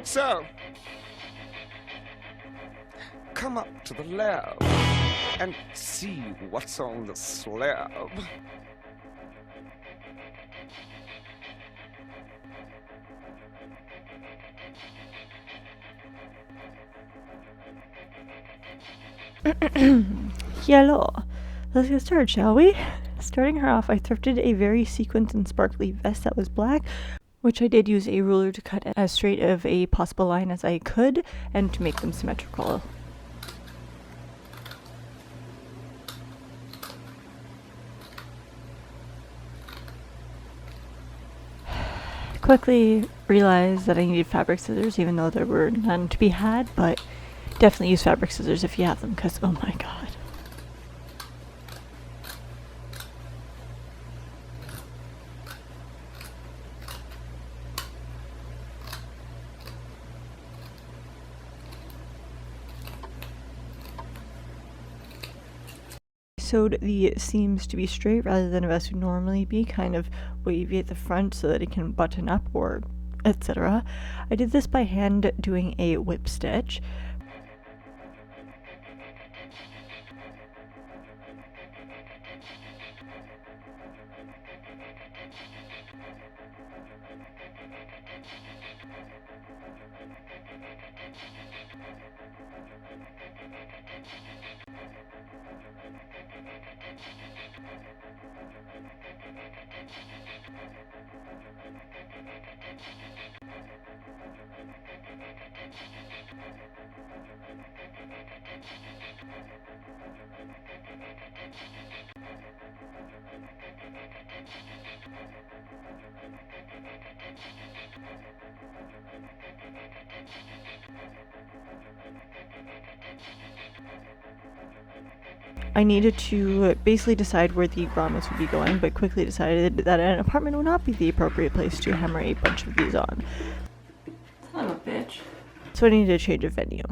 So, come up to the lab and see what's on the slab. Hello. Let's get started, shall we? Starting her off, I thrifted a very sequined and sparkly vest that was black, which I did use a ruler to cut as straight of a possible line as I could, and to make them symmetrical. Quickly realized that I needed fabric scissors, even though there were none to be had, but definitely use fabric scissors if you have them, because oh my god. Sewed the seams to be straight rather than a vest would normally be, kind of wavy at the front so that it can button up or etc. I did this by hand doing a whip stitch. I needed to basically decide where the grommets would be going, but quickly decided that an apartment would not be the appropriate place to hammer a bunch of these on. Son of a bitch. So I needed to change a venue.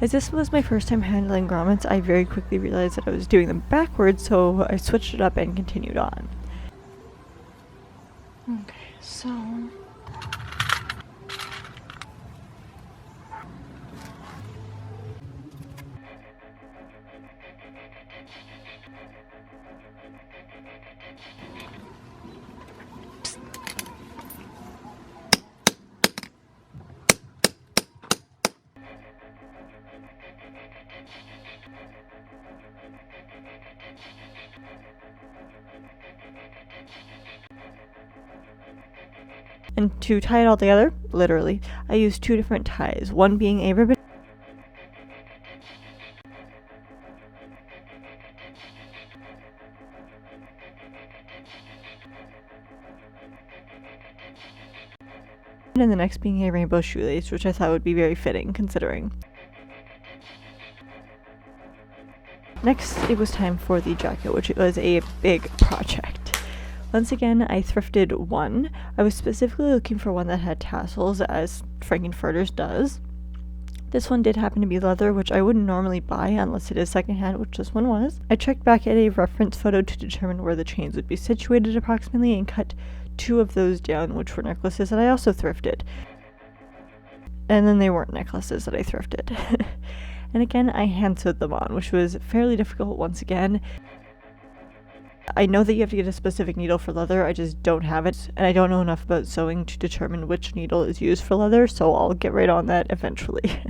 As this was my first time handling grommets, I very quickly realized that I was doing them backwards, so I switched it up and continued on. Okay, so And to tie it all together, literally, I used two different ties, one being a ribbon and the next being a rainbow shoelace, which I thought would be very fitting considering. Next, it was time for the jacket, which was a big project. Once again, I thrifted one. I was specifically looking for one that had tassels, as FURTER's does. This one did happen to be leather, which I wouldn't normally buy unless it is secondhand, which this one was. I checked back at a reference photo to determine where the chains would be situated approximately and cut two of those down, which were necklaces that I also thrifted. And then they weren't necklaces that I thrifted. And again, I hand sewed them on, which was fairly difficult once again. I know that you have to get a specific needle for leather, I just don't have it, and I don't know enough about sewing to determine which needle is used for leather, so I'll get right on that eventually.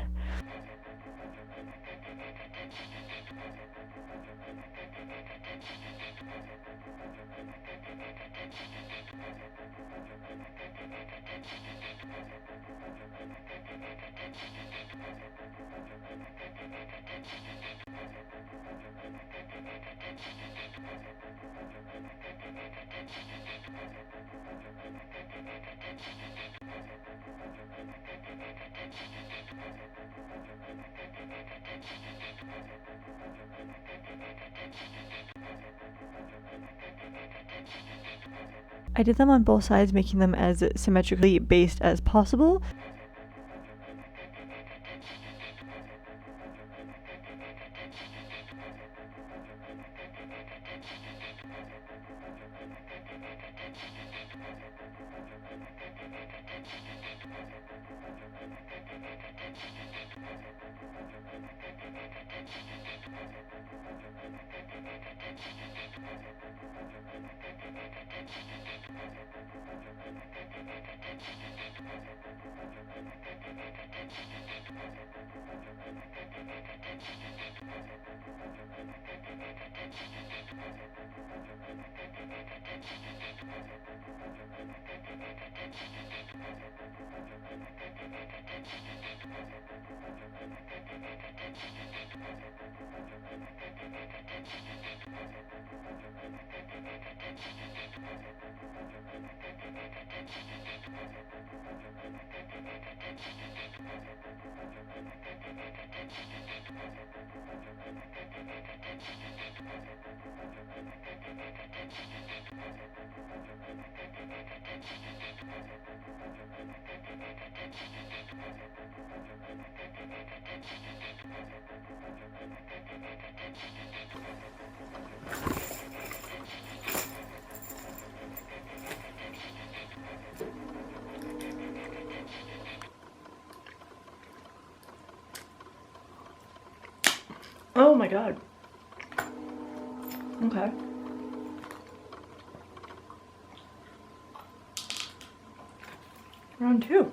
I did them on both sides, making them as symmetrically based as possible. Oh my god. Okay. Round 2.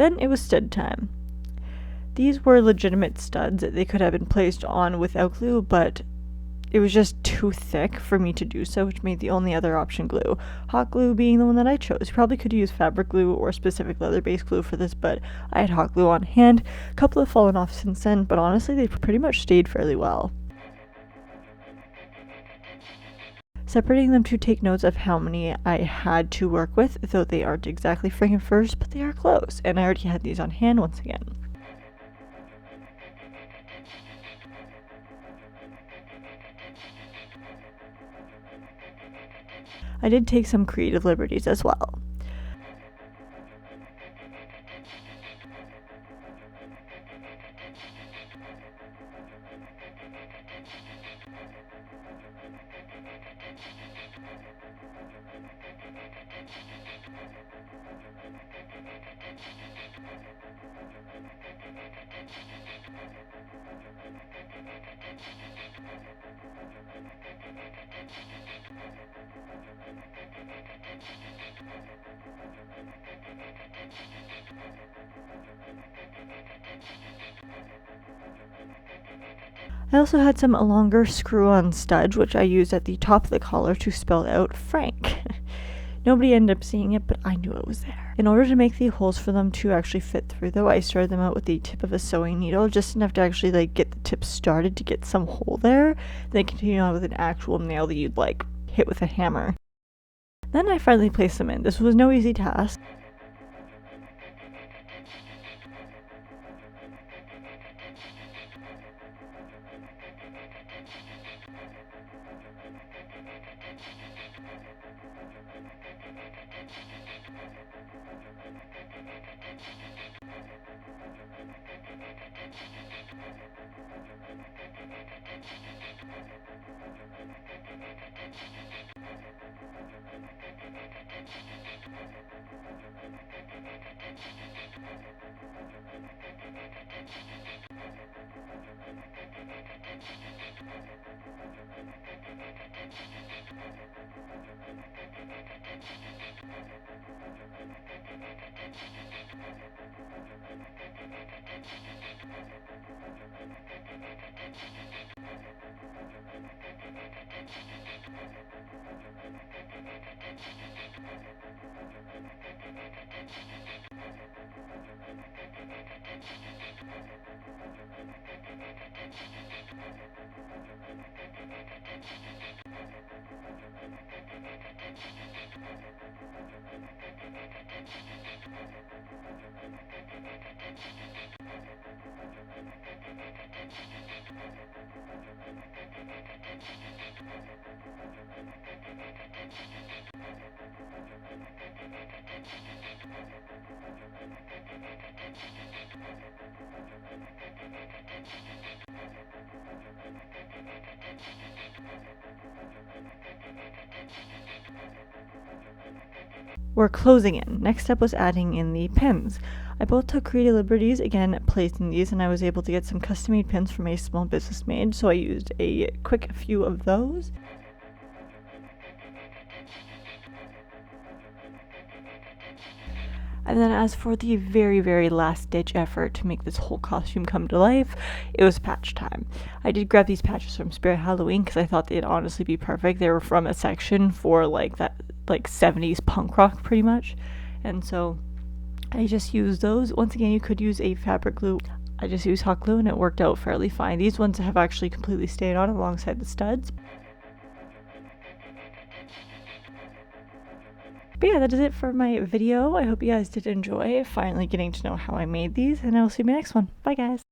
Then it was stud time. These were legitimate studs. They could have been placed on without glue, but it was just too thick for me to do so, which made the only other option glue. Hot glue being the one that I chose. You probably could use fabric glue or specific leather-based glue for this, but I had hot glue on hand. A couple have fallen off since then, but honestly, they've pretty much stayed fairly well. separating them to take notes of how many I had to work with, though they aren't exactly friggin' first, but they are close, and I already had these on hand once again. I did take some creative liberties as well. I also had some longer screw-on studs, which I used at the top of the collar to spell out Frank. Nobody ended up seeing it, but I knew it was there. In order to make the holes for them to actually fit through, though, I started them out with the tip of a sewing needle, just enough to actually get the tip started to get some hole there. Then continue on with an actual nail that you'd hit with a hammer. Then I finally placed them in. This was no easy task. We're closing in. Next step was adding in the pins. I both took creative liberties, again placing these, and I was able to get some custom-made pins from a small business made, so I used a quick few of those. And then as for the very last ditch effort to make this whole costume come to life, it was patch time. I did grab these patches from Spirit Halloween because I thought they'd honestly be perfect. They were from a section for that 70s punk rock pretty much. And so I just used those. Once again, you could use a fabric glue. I just used hot glue and it worked out fairly fine. These ones have actually completely stayed on alongside the studs. But yeah, that is it for my video. I hope you guys did enjoy finally getting to know how I made these, and I will see you in my next one. Bye guys!